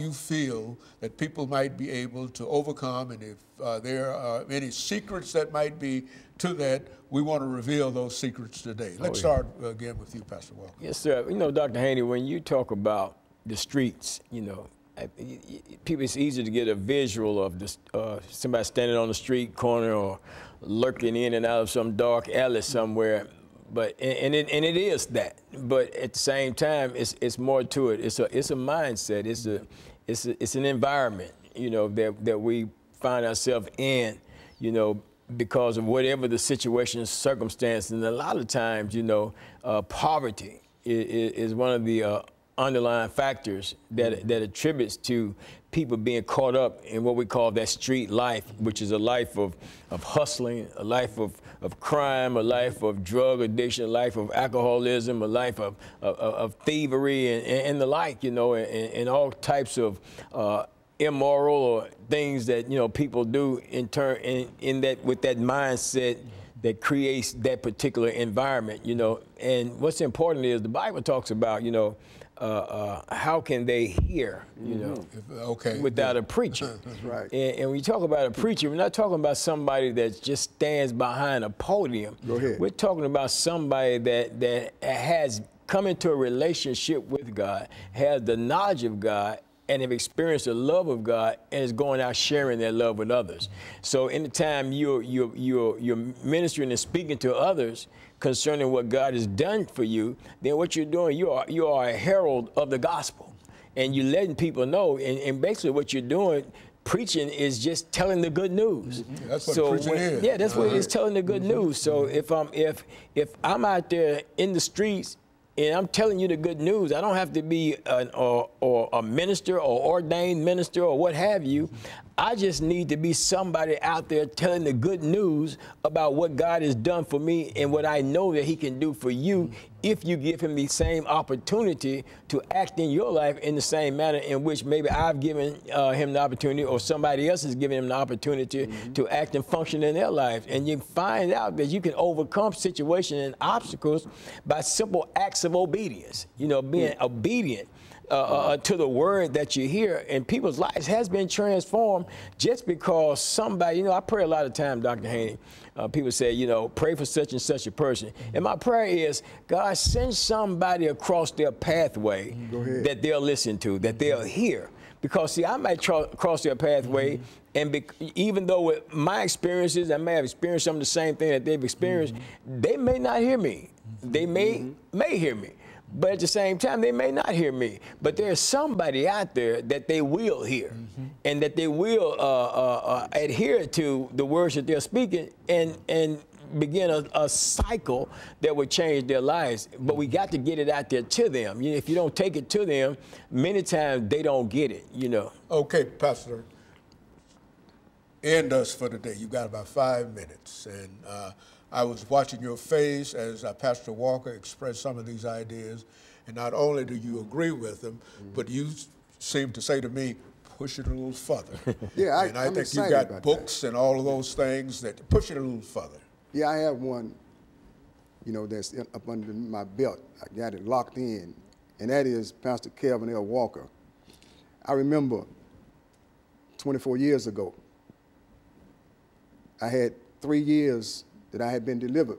you feel that people might be able to overcome, and if there are any secrets that might be to that, we want to reveal those secrets today. Let's start again with you, Pastor Walker. Yes, sir. You know, Dr. Haney, when you talk about the streets, you know, people, it's easy to get a visual of this, somebody standing on the street corner or lurking in and out of some dark alley somewhere. But and it is that. But at the same time, it's more to it. It's a mindset. It's an environment, you know, that we find ourselves in, you know, because of whatever the situation, circumstance, and a lot of times, you know, poverty is one of the underlying factors that attributes to people being caught up in what we call that street life, which is a life of hustling, a life of crime, a life of drug addiction, a life of alcoholism, a life of thievery and the like, you know, and all types of immoral or things that, you know, people do in turn in that with that mindset that creates that particular environment, you know. And what's important is the Bible talks about, you know, how can they hear, you know, without a preacher? That's right. And when you talk about a preacher, we're not talking about somebody that just stands behind a podium. Go ahead. We're talking about somebody that has come into a relationship with God, has the knowledge of God, and have experienced the love of God, and is going out sharing that love with others. So anytime you're ministering and speaking to others concerning what God has done for you, then what you're doing, you are a herald of the gospel. And you're letting people know, and basically what you're doing, preaching is just telling the good news. That's what preaching is. Yeah, that's what it is, telling the good news. So if I'm out there in the streets and I'm telling you the good news, I don't have to be a minister or ordained minister or what have you. I just need to be somebody out there telling the good news about what God has done for me and what I know that he can do for you if you give him the same opportunity to act in your life in the same manner in which maybe I've given him the opportunity or somebody else has given him the opportunity to act and function in their life. And you find out that you can overcome situations and obstacles by simple acts of obedience, you know, being obedient to the word that you hear, and people's lives has been transformed just because somebody, you know, I pray a lot of time, Dr. Haney, people say, you know, pray for such and such a person. And my prayer is, God, send somebody across their pathway that they'll listen to, that they'll hear. Because, see, I might cross their pathway, and even though with my experiences, I may have experienced some of the same thing that they've experienced, they may not hear me. They may hear me. But at the same time, they may not hear me. But there's somebody out there that they will hear, and that they will adhere to the words that they're speaking and begin a cycle that would change their lives. But we got to get it out there to them. You know, if you don't take it to them, many times they don't get it, you know. Okay, Pastor, end us for today. You've got about 5 minutes. And I was watching your face as Pastor Walker expressed some of these ideas, and not only do you agree with them, but you seem to say to me, push it a little further. Yeah, and I think you've got books and all of those things that push it a little further. Yeah, I have one, you know, that's up under my belt. I got it locked in, and that is Pastor Kelvin L. Walker. I remember 24 years ago, I had 3 years that I had been delivered.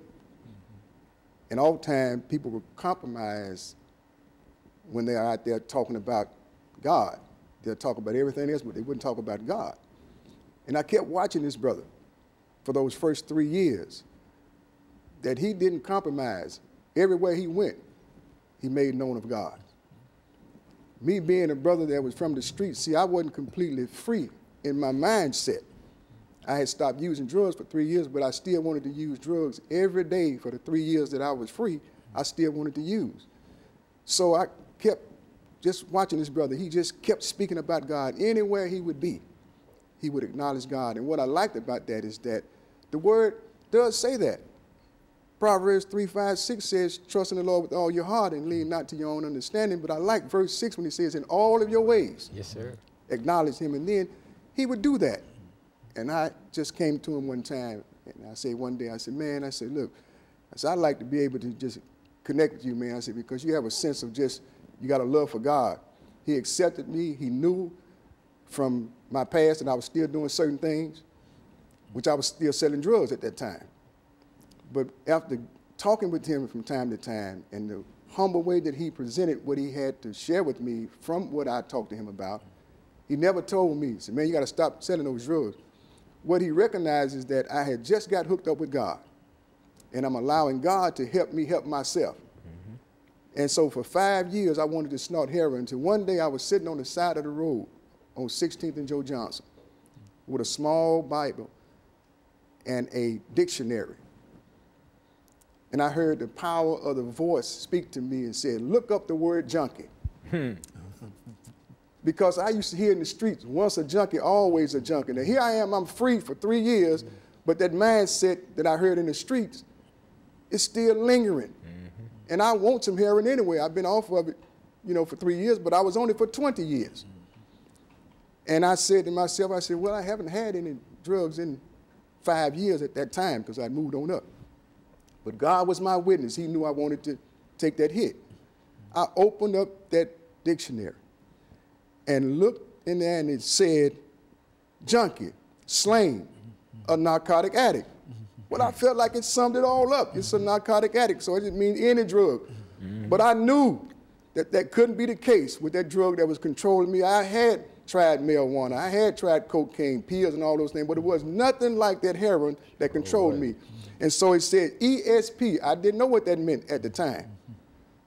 And all the time, people would compromise when they're out there talking about God. They'll talk about everything else, but they wouldn't talk about God. And I kept watching this brother for those first 3 years, that he didn't compromise. Everywhere he went, he made known of God. Me being a brother that was from the streets, see, I wasn't completely free in my mindset. I had stopped using drugs for 3 years, but I still wanted to use drugs every day for the 3 years that I was free. I still wanted to use. So I kept just watching this brother. He just kept speaking about God. Anywhere he would be, he would acknowledge God. And what I liked about that is that the word does say that. Proverbs 3:5-6 says, trust in the Lord with all your heart and lean not to your own understanding. But I like verse 6 when he says, in all of your ways, yes, sir, acknowledge him. And then he would do that. And I just came to him one time, and I said one day, I said, man, I said, look, I said, I'd like to be able to just connect with you, man. I said, because you have a sense of just, you got a love for God. He accepted me. He knew from my past that I was still doing certain things, which I was still selling drugs at that time. But after talking with him from time to time and the humble way that he presented what he had to share with me from what I talked to him about, he never told me, he said, man, you got to stop selling those drugs. What he recognized is that I had just got hooked up with God, and I'm allowing God to help me help myself. And so for 5 years, I wanted to snort heroin until one day I was sitting on the side of the road on 16th and Joe Johnson with a small Bible and a dictionary. And I heard the power of the voice speak to me and said, look up the word junkie. Because I used to hear in the streets, once a junkie, always a junkie. Now here I am, I'm free for 3 years, but that mindset that I heard in the streets is still lingering. And I want some heroin anyway. I've been off of it, you know, for 3 years, but I was on it for 20 years. And I said to myself, I said, well, I haven't had any drugs in 5 years at that time because I moved on up. But God was my witness. He knew I wanted to take that hit. I opened up that dictionary and looked in there, and it said, junkie, slang, a narcotic addict. Well, I felt like it summed it all up. It's a narcotic addict, so it didn't mean any drug. But I knew that that couldn't be the case with that drug that was controlling me. I had tried marijuana, I had tried cocaine, pills, and all those things, but it was nothing like that heroin that controlled me. And so it said ESP. I didn't know what that meant at the time,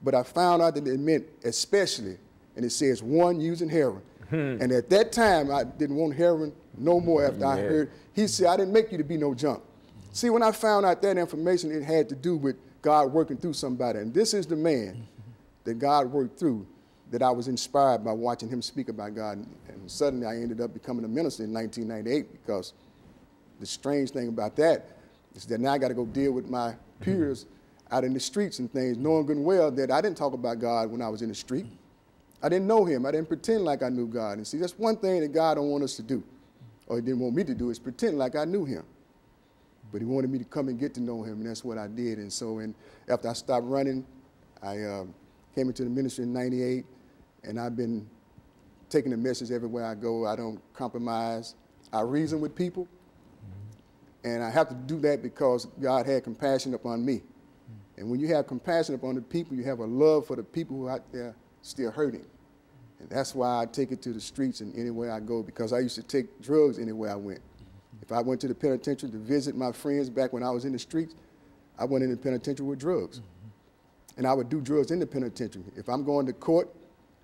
but I found out that it meant especially, and it says one using heroin. And at that time, I didn't want heroin no more after I heard, he said, I didn't make you to be no junk. See, when I found out that information, it had to do with God working through somebody. And this is the man that God worked through, that I was inspired by watching him speak about God. And suddenly I ended up becoming a minister in 1998, because the strange thing about that is that now I got to go deal with my peers out in the streets and things, knowing good and well that I didn't talk about God when I was in the street. I didn't know him. I didn't pretend like I knew God. And see, that's one thing that God don't want us to do, or he didn't want me to do, is pretend like I knew him. But he wanted me to come and get to know him, and that's what I did. And so after I stopped running, I came into the ministry in 98, and I've been taking the message everywhere I go. I don't compromise. I reason with people, and I have to do that because God had compassion upon me. And when you have compassion upon the people, you have a love for the people who are out there still hurting. And that's why I take it to the streets and anywhere I go, because I used to take drugs anywhere I went. If I went to the penitentiary to visit my friends back when I was in the streets, I went in the penitentiary with drugs. And I would do drugs in the penitentiary. If I'm going to court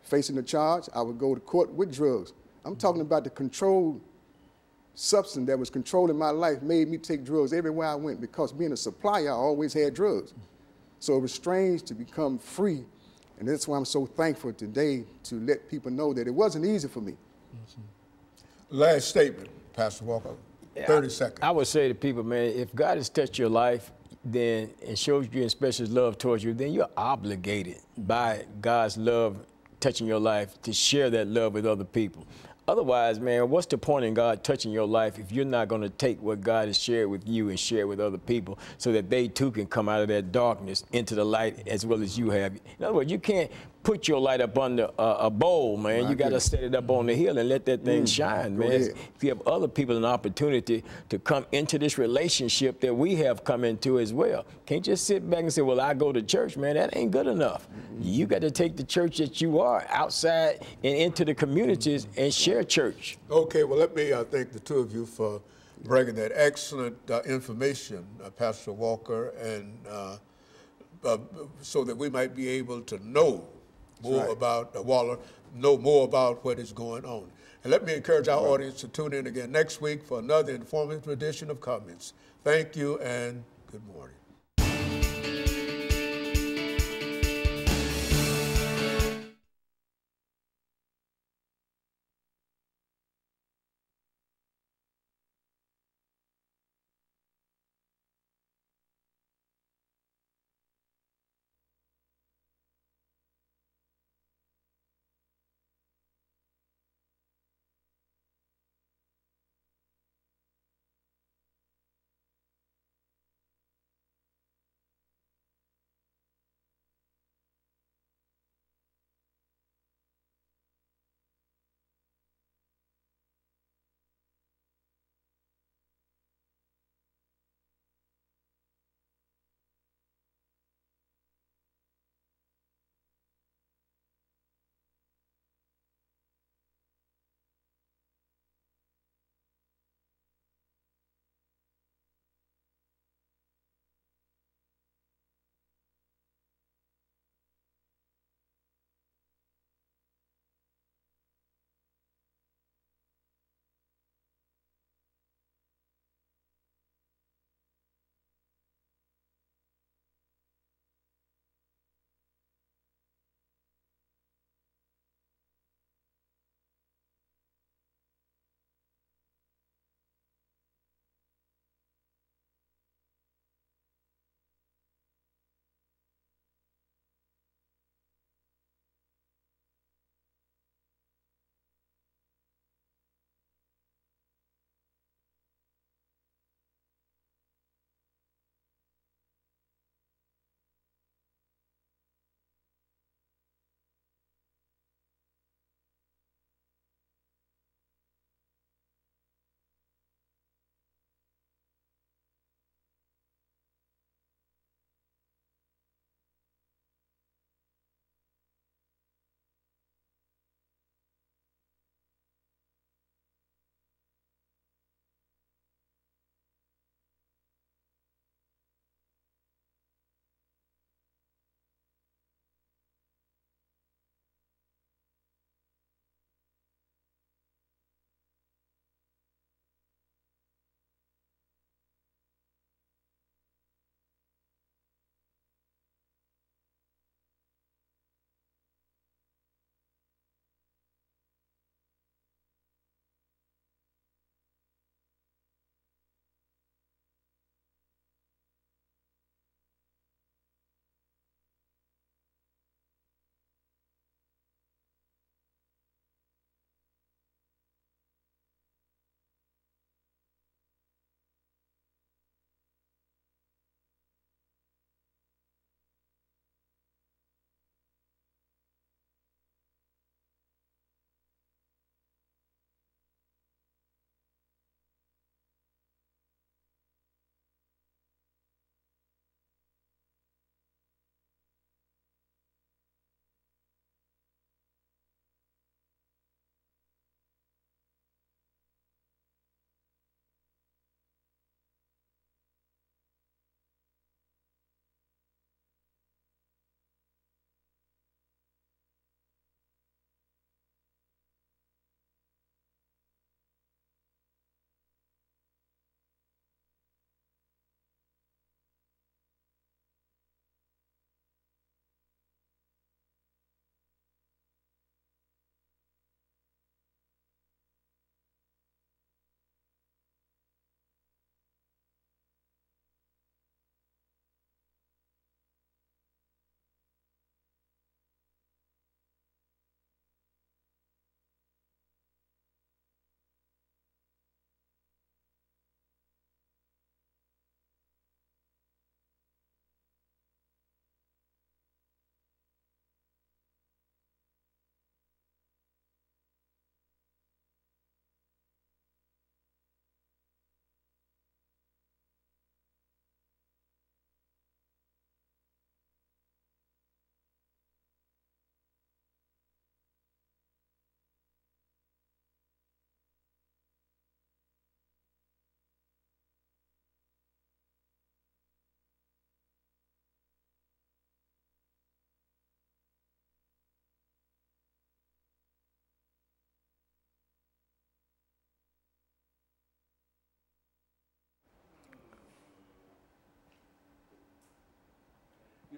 facing a charge, I would go to court with drugs. I'm talking about the controlled substance that was controlling my life made me take drugs everywhere I went, because being a supplier, I always had drugs. So it was strange to become free. And that's why I'm so thankful today to let people know that it wasn't easy for me. Last statement, Pastor Walker. 30 seconds. I would say to people, man, if God has touched your life, then and shows you and special love towards you, then you're obligated by God's love touching your life to share that love with other people. Otherwise, man, what's the point in God touching your life if you're not going to take what God has shared with you and share with other people so that they too can come out of that darkness into the light as well as you have? In other words, you can't put your light up under a bowl, man. You got to set it up on the hill and let that thing shine, man. If you have other people an opportunity to come into this relationship that we have come into as well. Can't just sit back and say, well, I go to church, man. That ain't good enough. You got to take the church that you are outside and into the communities and share church. Okay, well, let me thank the two of you for bringing that excellent information, Pastor Walker, and so that we might be able to know more about Waller, know more about what is going on. And let me encourage our audience to tune in again next week for another informative edition of Comments. Thank you and good morning.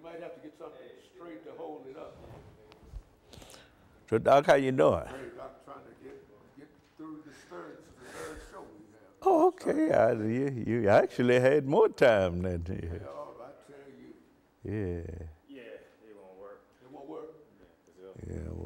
might have to get something straight to hold it up. So, Doc, how you doing? Great, I'm trying to get through the third show we have. Oh, okay. You actually had more time than you. Oh, I tell you. Yeah. Yeah, it won't work. It won't work? Yeah.